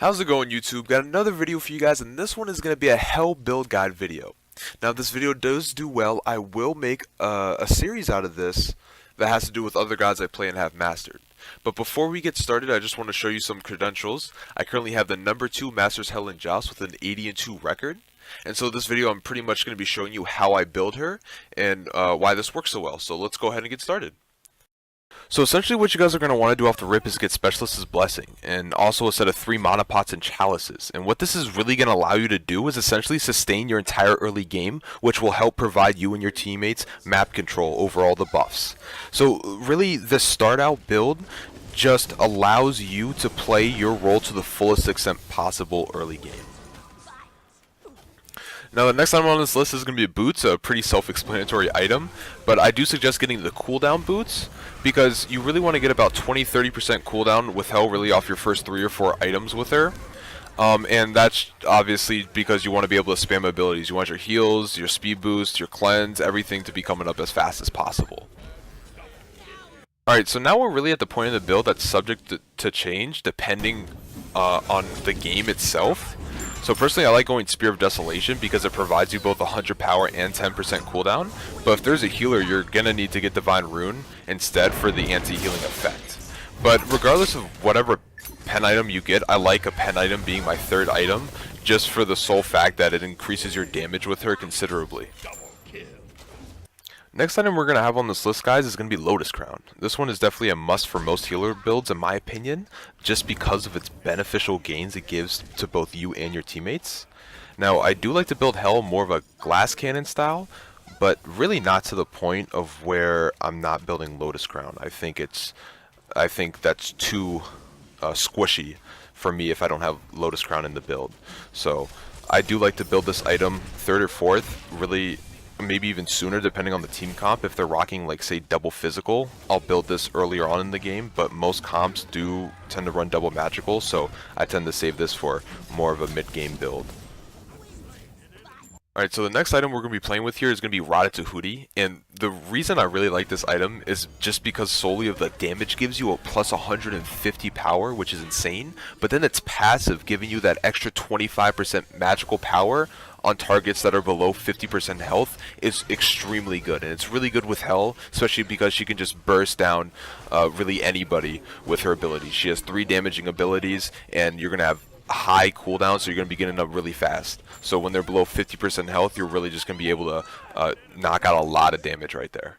How's it going, YouTube? Got another video for you guys, and this one is going to be a hell build guide video. Now, if this video does do well, I will make a series out of this that has to do with other gods I play and have mastered. But before we get started, I just want to show you some credentials. I currently have the number 2 Masters Hell in Joust with an 80-2 record. And so this video, I'm pretty much going to be showing you how I build her and why this works so well. So let's go ahead and get started. So essentially what you guys are going to want to do off the rip is get Specialist's Blessing, and also a set of 3 Mana Pots and Chalices. And what this is really going to allow you to do is essentially sustain your entire early game, which will help provide you and your teammates map control over all the buffs. So really, this start out build just allows you to play your role to the fullest extent possible early game. Now the next item on this list is going to be boots, a pretty self-explanatory item, but I do suggest getting the Cooldown Boots because you really want to get about 20-30% cooldown with Hell really off your first 3 or 4 items with her. And that's obviously because you want to be able to spam abilities. You want your heals, your speed boost, your cleanse, everything to be coming up as fast as possible. Alright, so now we're really at the point of the build that's subject to change depending on the game itself. So personally, I like going Spear of Desolation because it provides you both 100 power and 10% cooldown. But if there's a healer, you're going to need to get Divine Rune instead for the anti-healing effect. But regardless of whatever pen item you get, I like a pen item being my 3rd item just for the sole fact that it increases your damage with her considerably. Next item we're going to have on this list, guys, is going to be Lotus Crown. This one is definitely a must for most healer builds in my opinion, just because of its beneficial gains it gives to both you and your teammates. Now, I do like to build Hell more of a glass cannon style, but really not to the point of where I'm not building Lotus Crown. I think that's too squishy for me if I don't have Lotus Crown in the build. So I do like to build this item 3rd or 4th, really maybe even sooner depending on the team comp. If they're rocking like say double physical, I'll build this earlier on in the game, but most comps do tend to run double magical, so I tend to save this for more of a mid-game build. Alright, so the next item we're going to be playing with here is going to be Hoodie, and the reason I really like this item is just because solely of the damage gives you a plus 150 power, which is insane, but then its passive giving you that extra 25% magical power on targets that are below 50% health is extremely good, and it's really good with Hell, especially because she can just burst down really anybody with her abilities. She has 3 damaging abilities, and you're going to have high cooldown, so you're going to be getting up really fast. So when they're below 50% health, you're really just going to be able to knock out a lot of damage right there.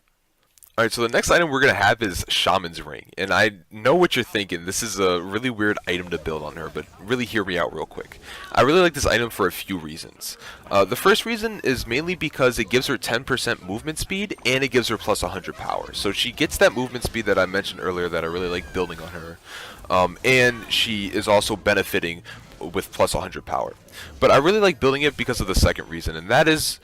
Alright, so the next item we're going to have is Shamans Ring, and I know what you're thinking. This is a really weird item to build on her, but really hear me out real quick. I really like this item for a few reasons. The first reason is mainly because it gives her 10% movement speed, and it gives her plus 100 power. So she gets that movement speed that I mentioned earlier that I really like building on her, and she is also benefiting with plus 100 power. But I really like building it because of the second reason, and that is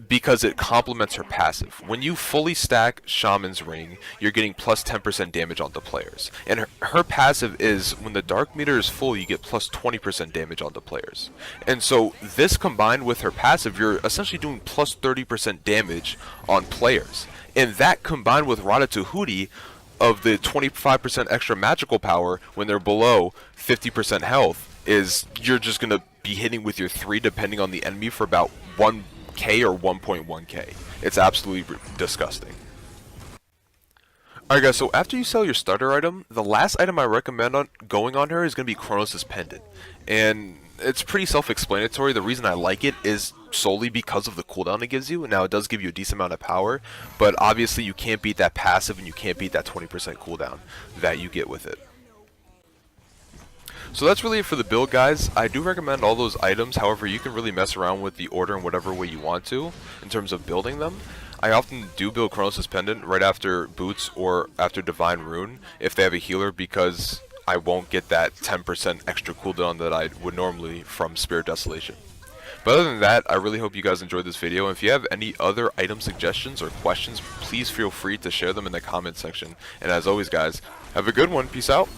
because it complements her passive. When you fully stack Shaman's Ring, you're getting plus 10% damage onto players. And her passive is, when the dark meter is full, you get plus 20% damage onto players. And so this combined with her passive, you're essentially doing plus 30% damage on players. And that combined with Hoodie of the 25% extra magical power when they're below 50% health, is you're just going to be hitting with your 3 depending on the enemy for about 1k or 1.1k. It's absolutely disgusting. Alright guys, so after you sell your starter item, the last item I recommend going on her is going to be Chronos Suspended. And it's pretty self-explanatory. The reason I like it is solely because of the cooldown it gives you. Now it does give you a decent amount of power, but obviously you can't beat that passive and you can't beat that 20% cooldown that you get with it. So that's really it for the build, guys. I do recommend all those items, however you can really mess around with the order in whatever way you want to in terms of building them. I often do build Chronos Suspended right after Boots or after Divine Rune if they have a healer, because I won't get that 10% extra cooldown that I would normally from Spear of Desolation. But other than that, I really hope you guys enjoyed this video. If you have any other item suggestions or questions, please feel free to share them in the comment section. And as always, guys, have a good one. Peace out.